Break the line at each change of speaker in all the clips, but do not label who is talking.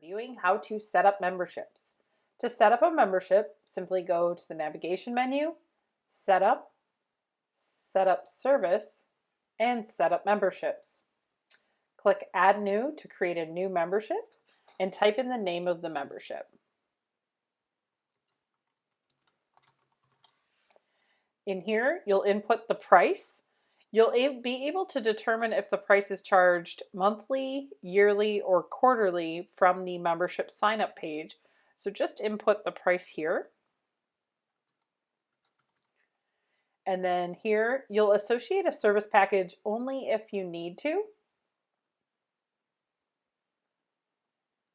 Reviewing how to set up memberships. To set up a membership, simply go to the navigation menu, Setup, Set up Service, and Set up Memberships. Click Add New to create a new membership and type in the name of the membership. In here, you'll input the price. You'll be able to determine if the price is charged monthly, yearly, or quarterly from the membership sign-up page. So just input the price here. And then here, you'll associate a service package only if you need to.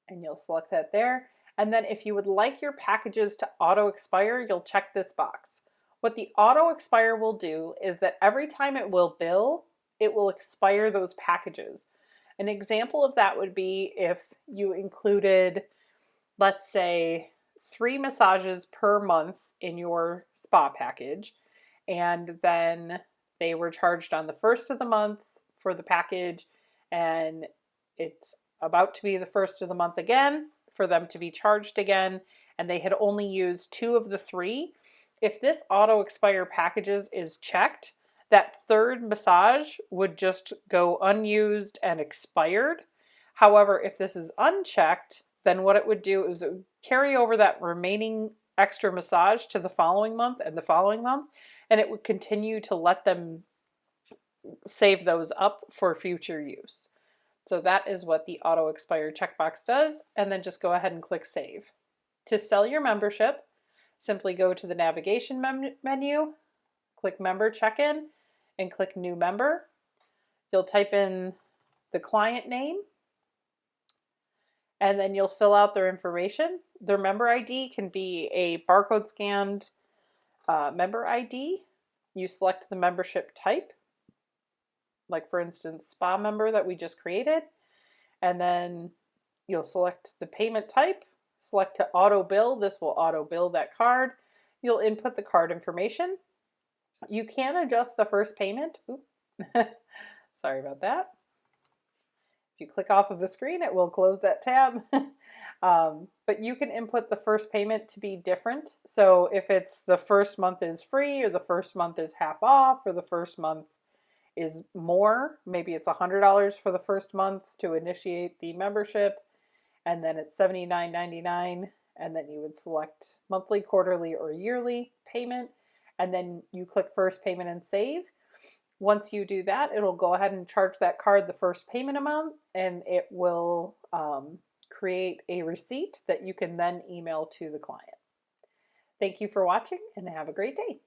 And you'll select that there. And then if you would like your packages to auto expire, you'll check this box. What the auto expire will do is that every time it will bill, it will expire those packages. An example of that would be if you included, let's say, 3 massages per month in your spa package, and then they were charged on the first of the month for the package, and it's about to be the first of the month again for them to be charged again, and they had only used 2 of the 3. If this auto expire packages is checked, that third massage would just go unused and expired. However, if this is unchecked, then what it would do is it would carry over that remaining extra massage to the following month and the following month, and it would continue to let them save those up for future use. So that is what the auto expire checkbox does, and then just go ahead and click Save. To sell your membership, simply go to the navigation menu, click Member Check-in, and click New Member. You'll type in the client name, and then you'll fill out their information. Their member ID can be a barcode scanned member ID. You select the membership type, like for instance, spa member that we just created, and then you'll select the payment type. Select to auto bill. This will auto bill that card. You'll input the card information. You can adjust the first payment. Sorry about that. If you click off of the screen, it will close that tab. But you can input the first payment to be different. So if it's the first month is free, or the first month is half off, or the first month is more, maybe it's $100 for the first month to initiate the membership, and then it's $79.99, and then you would select monthly, quarterly, or yearly payment, and then you click first payment and save. Once you do that, it'll go ahead and charge that card the first payment amount, and it will create a receipt that you can then email to the client. Thank you for watching, and have a great day.